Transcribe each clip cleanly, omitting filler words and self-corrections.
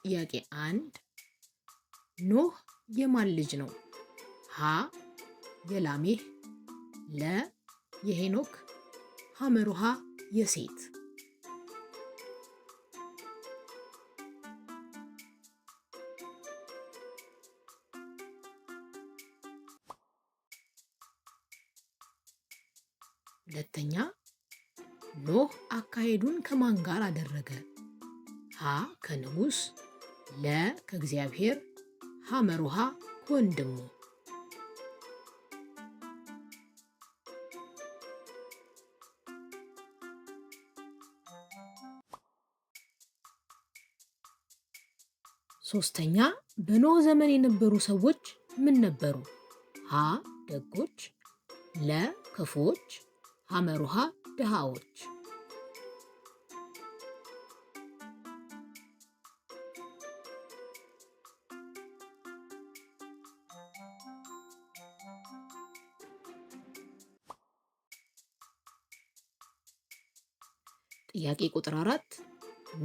ጥያቄ 1 ኖህ የማን ልጅ ነው? ሀ የላሜህ፣ ለ የሄኖክ፣ ሐመሩሃ የሴት። ሁለተኛ ኖህ አካሄዱን ከማን ጋር አደረገ? ሀ ከንጉሥ፣ ለ ከእግዚአብሔር፣ ሐመሩሃ ከወንድሙ። ሶስተኛ በኖህ ዘመን የነበሩ ሰዎች ምን ነበሩ? ሀ ደጎች፣ ለ ክፉዎች፣ ሐመሩሃ ድሃዎች። ጥያቄ ቁጥር 4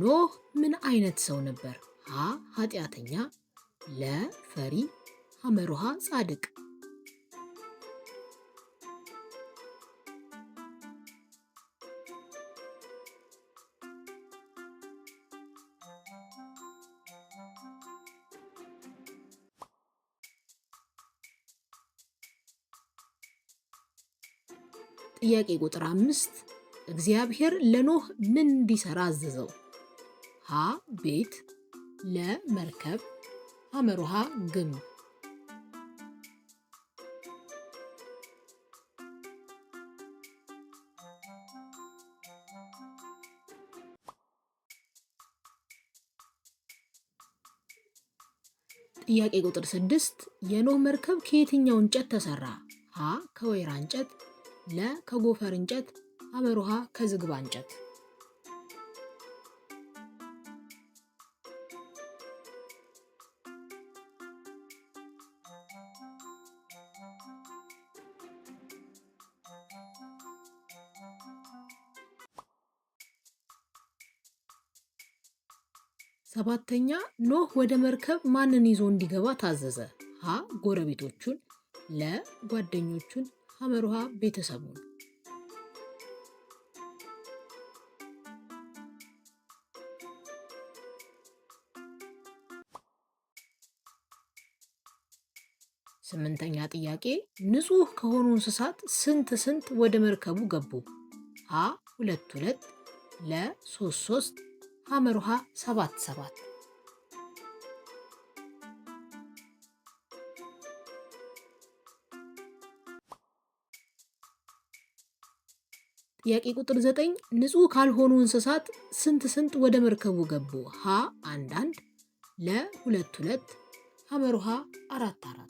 ኖህ ምን አይነት ሰው ነበር? ሀ ኃጢአተኛ፣ ለ ፈሪ፣ ሐመሩሃ ጻድቅ። ጥያቄ ቁጥር 5 እግዚአብሔር ለኖህ ምን እንዲሰራ አዘዘው? ሀ ቤት፣ ለ መርከብ፣ ሐመሩሃ ግንብ። ጥያቄ ቁጥር 6 የኖህ መርከብ ከየትኛው እንጨት ተሰራ? ሀ ከወይራ እንጨት፣ ለ ከጎፈር እንጨት፣ ሐመሩሃ ከዝግባ እንጨት። ሰባተኛ ኖህ ወደ መርከብ ማንን ይዞ እንዲገባ ታዘዘ? ሀ ጎረቤቶቹን፣ ለ ጓደኞቹን፣ ሐመሩሃ ቤተሰቡን። ስምንተኛ ጥያቄ ንጹህ ከሆኑ እንስሳት ስንት ወደ መርከቡ ገቡ? ሀ 2፣ ለ 3፣ ሐመሩሃ 7። ጥያቄ ቁጥር 9 ንጹህ ካልሆኑ እንስሳት ስንት ወደ መርከቡ ገቡ? ሀ 1፣ ለ 2፣ ሐመሩሃ 4።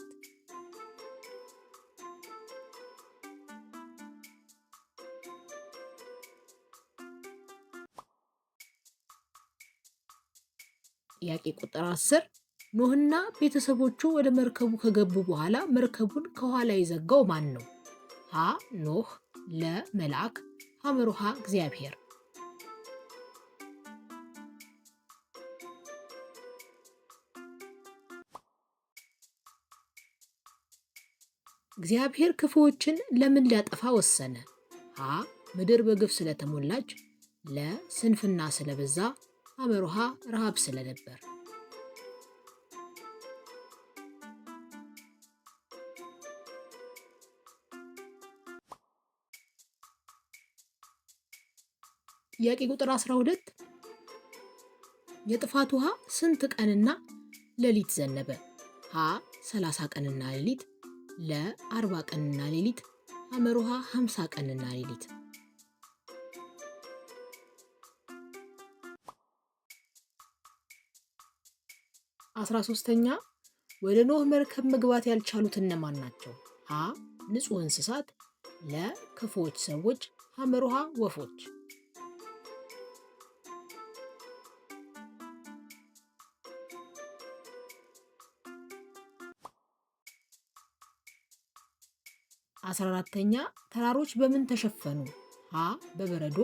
ጥያቄ ቁጥር 10 ኖህና ቤተሰቦቹ ወደ መርከቡ ከገቡ በኋላ መርከቡን ከኋላ የዘጋው ማን ነው? ሀ ኖህ፣ ለ መልአክ፣ ሐመሩሃ እግዚአብሔር። እግዚአብሔር ክፉዎችን ለምን ሊያጠፋ ወሰነ? ሀ ምድር በግፍ ስለተሞላች፣ ለ ስንፍና ስለበዛ፣ ሐመሩሃ ረሃብ ስለነበር። ጥያቄ ቁጥር 12 የጥፋት ውሃ ስንት ቀንና ሌሊት ዘነበ? ሀ 30 ቀንና ሌሊት፣ ለ 40 ቀንና ሌሊት፣ ሐመሩሃ 50 ቀንና ሌሊት። 13ኛ ወደ ኖህ መርከብ መግባት ያልቻሉት እነማን ናቸው? ሀ ንጹህ እንስሳት፣ ለ ክፉዎች ሰዎች፣ ሐመሩሃ ወፎች። አስራ አራተኛ ተራሮች በምን ተሸፈኑ? ሀ በበረዶ፣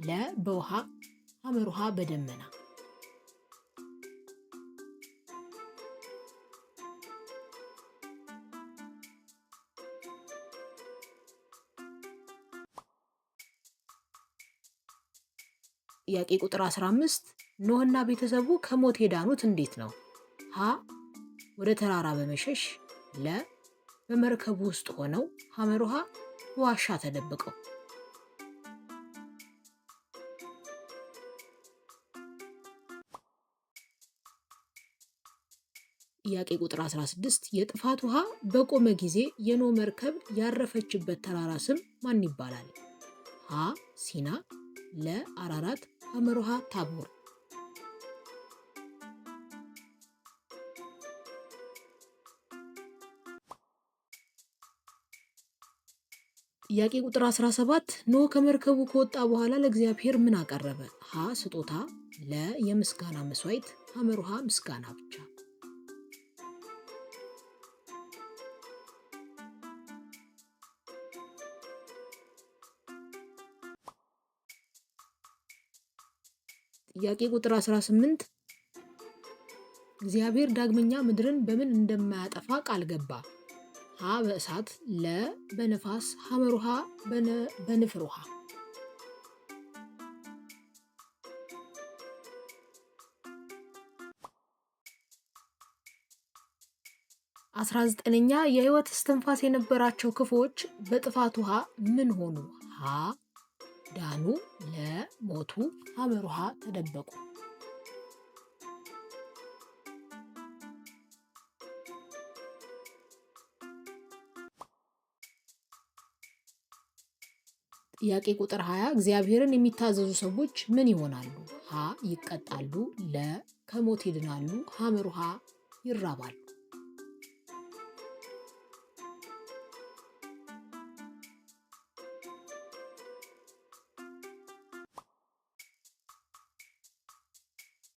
ለ በውሃ፣ ሐመሩሃ በደመና። ጥያቄ ቁጥር 15 ኖህና ቤተሰቡ ከሞት የዳኑት እንዴት ነው? ሀ ወደ ተራራ በመሸሽ፣ ለ በመርከቡ ውስጥ ሆነው፣ ሐመሩሃ በዋሻ ተደብቀው። ጥያቄ ቁጥር 16 የጥፋት ውሃ በቆመ ጊዜ የኖህ መርከብ ያረፈችበት ተራራ ስም ማን ይባላል? ሀ ሲና፣ ለ አራራት፣ ሐመሩሃ ታቦር። ጥያቄ ቁጥር 17 ኖህ ከመርከቡ ከወጣ በኋላ ለእግዚአብሔር ምን አቀረበ? ሀ ስጦታ፣ ለ የምስጋና መስዋዕት፣ ሐመሩሃ ምስጋና ብቻ። ጥያቄ ቁጥር 18 እግዚአብሔር ዳግመኛ ምድርን በምን እንደማያጠፋ ቃል ገባ? ሀ በእሳት፣ ለ በነፋስ፣ ሐመሩሃ በንፍር ውሃ። 19ኛ የህይወት እስትንፋስ የነበራቸው ክፉዎች በጥፋት ውሃ ምን ሆኑ? ሀ ዳኑ፣ ለ ሞቱ፣ ሐመሩሃ ተደበቁ። ጥያቄ ቁጥር 20 እግዚአብሔርን የሚታዘዙ ሰዎች ምን ይሆናሉ? ሀ ይቀጣሉ፣ ለ ከሞት ይድናሉ፣ ሐመሩሃ ይራባሉ።